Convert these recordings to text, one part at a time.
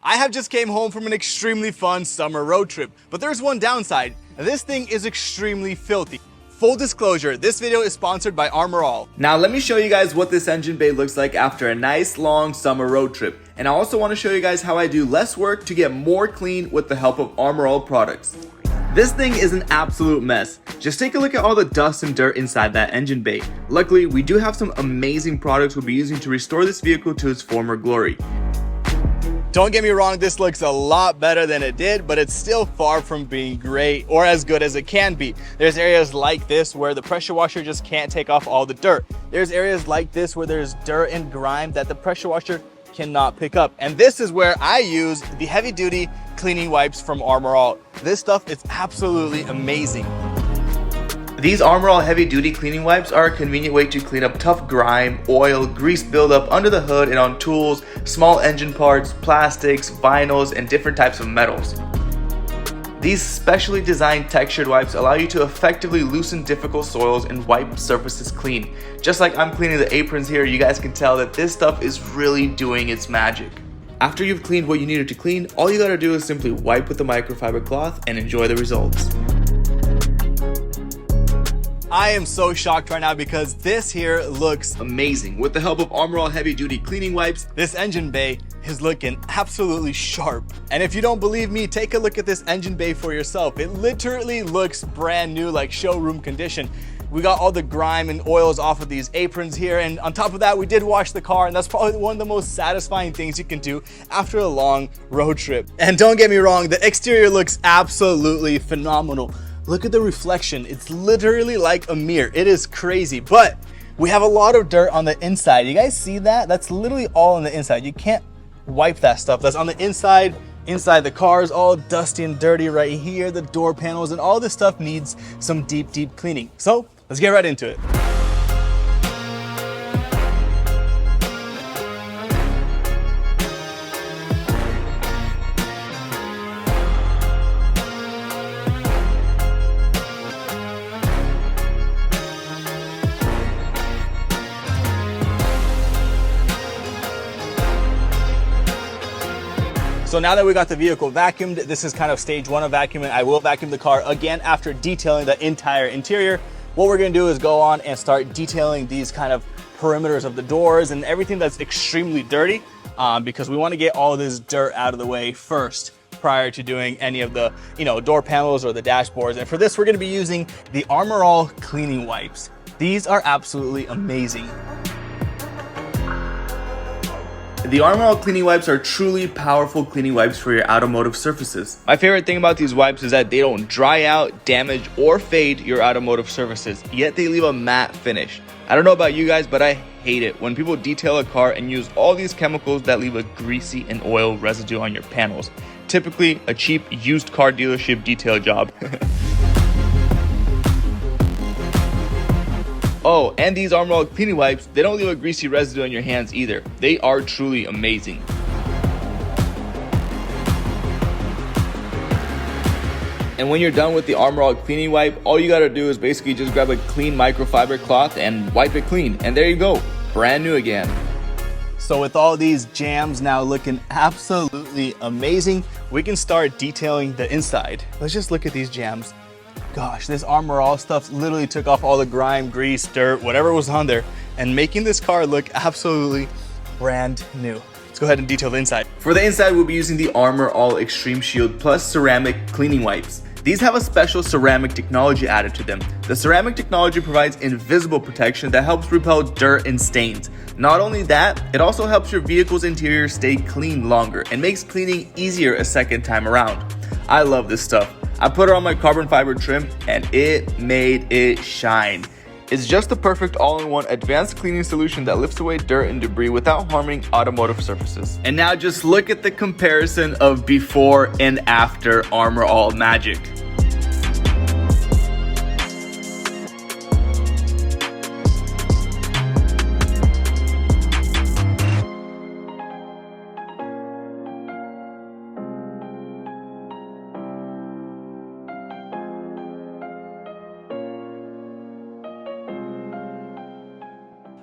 I have just came home from an extremely fun summer road trip, but there's one downside. This thing is extremely filthy. Full disclosure, this video is sponsored by Armor All. Now let me show you guys what this engine bay looks like after a nice long summer road trip. And I also want to show you guys how I do less work to get more clean with the help of Armor All products. This thing is an absolute mess. Just take a look at all the dust and dirt inside that engine bay. Luckily, we do have some amazing products we'll be using to restore this vehicle to its former glory. Don't get me wrong, this looks a lot better than it did, but it's still far from being great or as good as it can be. There's areas like this where the pressure washer just can't take off all the dirt. There's areas like this where there's dirt and grime that the pressure washer cannot pick up. And this is where I use the heavy duty cleaning wipes from Armor All. This stuff is absolutely amazing. These Armor All heavy duty cleaning wipes are a convenient way to clean up tough grime, oil, grease buildup under the hood and on tools, small engine parts, plastics, vinyls, and different types of metals. These specially designed textured wipes allow you to effectively loosen difficult soils and wipe surfaces clean. Just like I'm cleaning the aprons here, you guys can tell that this stuff is really doing its magic. After you've cleaned what you needed to clean, all you gotta do is simply wipe with the microfiber cloth and enjoy the results. I am so shocked right now because this here looks amazing. With the help of Armor All heavy duty cleaning wipes, this engine bay is looking absolutely sharp. And if you don't believe me, take a look at this engine bay for yourself. It literally looks brand new, like showroom condition. We got all the grime and oils off of these aprons here, and on top of that we did wash the car, and that's probably one of the most satisfying things you can do after a long road trip. And don't get me wrong, the exterior looks absolutely phenomenal. Look at the reflection. It's literally like a mirror. It is crazy, but we have a lot of dirt on the inside. You guys see that? That's literally all on the inside. You can't wipe that stuff. That's on the inside. Inside the car is all dusty and dirty right here. The door panels and all this stuff needs some deep cleaning. So let's get right into it. So now that we got the vehicle vacuumed, this is kind of stage one of vacuuming. I will vacuum the car again after detailing the entire interior. What we're gonna do is go on and start detailing these kind of perimeters of the doors and everything that's extremely dirty because we wanna get all this dirt out of the way first prior to doing any of the door panels or the dashboards. And for this, we're gonna be using the Armor All cleaning wipes. These are absolutely amazing. The Armor All cleaning wipes are truly powerful cleaning wipes for your automotive surfaces. My favorite thing about these wipes is that they don't dry out, damage, or fade your automotive surfaces, yet they leave a matte finish. I don't know about you guys, but I hate it when people detail a car and use all these chemicals that leave a greasy and oil residue on your panels. Typically a cheap used car dealership detail job. Oh, and these Armor All cleaning wipes, they don't leave a greasy residue on your hands either. They are truly amazing. And when you're done with the Armor All cleaning wipe, all you gotta do is basically just grab a clean microfiber cloth and wipe it clean. And there you go, brand new again. So with all these jams now looking absolutely amazing, we can start detailing the inside. Let's just look at these jams. Gosh, this Armor All stuff literally took off all the grime, grease, dirt, whatever was on there, and making this car look absolutely brand new. Let's go ahead and detail the inside. For the inside, we'll be using the Armor All Extreme Shield Plus ceramic cleaning wipes. These have a special ceramic technology added to them. The ceramic technology provides invisible protection that helps repel dirt and stains. Not only that, it also helps your vehicle's interior stay clean longer and makes cleaning easier a second time around. I love this stuff. I put it on my carbon fiber trim and it made it shine. It's just the perfect all-in-one advanced cleaning solution that lifts away dirt and debris without harming automotive surfaces. And now just look at the comparison of before and after Armor All magic.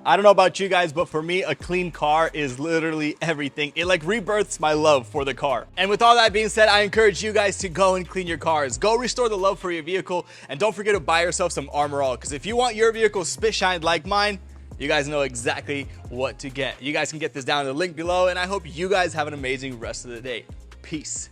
I don't know about you guys, but for me, a clean car is literally everything. It like rebirths my love for the car. And with all that being said, I encourage you guys to go and clean your cars. Go restore the love for your vehicle, and don't forget to buy yourself some Armor All, because if you want your vehicle spit shined like mine, you guys know exactly what to get. You guys can get this down in the link below, and I hope you guys have an amazing rest of the day. Peace.